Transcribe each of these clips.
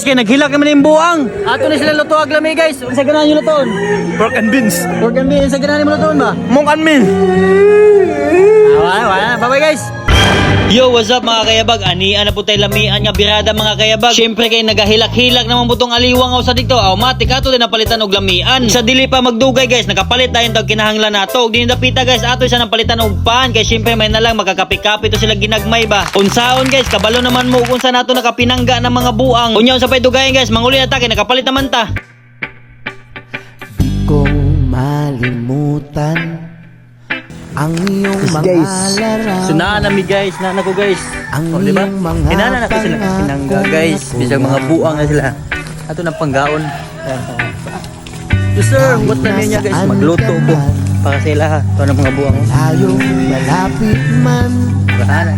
kay naghilak naman yung buang. Ato na sila lutuag lami guys. Unsa ganahan niyo luton? Pork and beans. Pork and beans, unsa ganahan mo luton ba? Mong and meal. Wala. Bye bye guys. Yo, what's up mga kayabag? Anian na po tayo lamian nga birada mga kayabag. Siyempre kay nagahilak-hilak naman butong aliwang o sa dito. Automatic ato din napalitan og lamian. Sa dili pa magdugay guys, nakapalit tayo tag kinahanglan nato. Og dinidapita guys, ato isa nang palitan og pan. Kay siyempre may nalang magkakapi-kapi to sila ginagmay ba. Unsaon guys, kabalo naman mo kung sa nato nakapinangga ng mga buang. Unyaw sa pay dugayan guys, manguli na ta kay nakapalit naman ta. Di kong malimutan ang iyong mga larawan. Sunaan nami guys, nana ko guys. Ang Diba? iyong mga Kinana na ko sila pinangga guys. Bisag mga buang na sila. Ato nang panggaon. So sir, what na niya guys? Magluto ko para sa ila ha. Ito na mga buang. Tayo malapit man Bahala.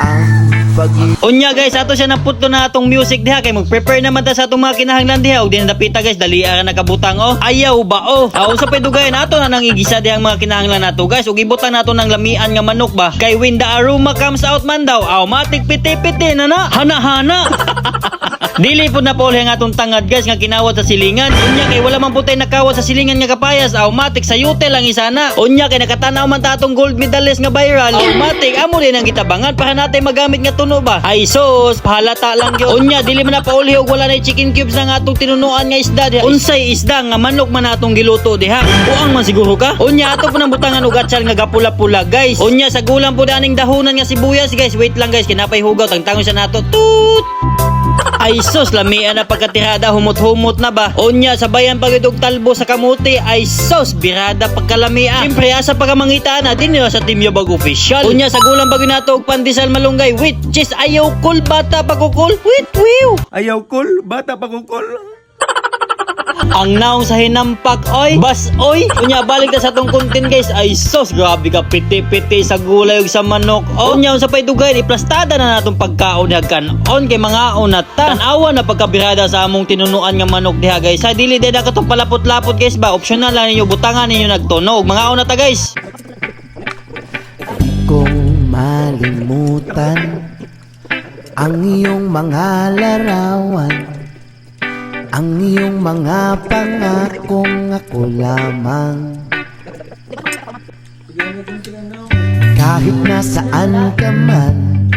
ang pag-ibig. Unya guys, ato siya naputo na atong music diha kay mag-prepare naman ta sa atong mga kinahanglan diha. Og din napita guys, dali ara nakabutang oh. Ayaw ba oh. Sa pay dugayan ato na nang igisa diha ang mga kinahanglan nato guys. Og ibutang nato ng lamian nga manok ba. Kay when the aroma comes out man daw, automatic piti-piti na na. Hana-hana. Dili po na pole nga atong tangad guys nga kinawat sa silingan. Unya kay wala man putay nakawat sa silingan nga kapayas, automatic sa yute lang isana. Unya kay nakatanaw man ta atong gold medalist nga viral, automatic amo din ang gitabangan para natin magamit nga tuno ba. Ay sos, pahalata lang yun. Unya dili man na pauli og wala na chicken cubes na nga atong tinunuan nga isda diha. Unsay isda nga manok man atong giluto diha. Buang man siguro ka. Unya ato po nang butangan og atsal nga gapula-pula guys. Unya sa gulang po daning dahunan nga sibuyas guys. Wait lang guys, kinapay hugaw tangtangon siya nato. Tut! Ay sos, lamian na pagkatirada, humot-humot na ba? Unya, sabayan pagidog talbo sa kamuti. Ay sos, birada pagkalamian. Siyempre, asa pagkamangitaan na, din nila sa Team Yabag Official. Unya, sa gulang bagyo nato og pandesal malunggay. Wait, chis, ayaw cool, bata pagkukul. Wait, wiw. Ayaw kol, bata pa kong kol. Ang naong sa hinampak, oy. Bas, oy. Unya, balik na sa tong content guys. Ay sos, grabe ka, piti-piti sa gulay ug sa manok. Unya, sa paidugay, iplastada na natong pagkaon hagkan. On kay mga onata. Tanawa na pagkabirada sa among tinunuan nga manok diha guys. Sa dili din na katong palapot-lapot guys ba. Optional lang ninyo, butangan ninyo nagtunog. Mga onata guys. Kung malimutan ang iyong mga larawan, ang iyong mga pangakong ako lamang. Kahit nasaan ka man,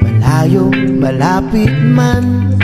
malayo, malapit man,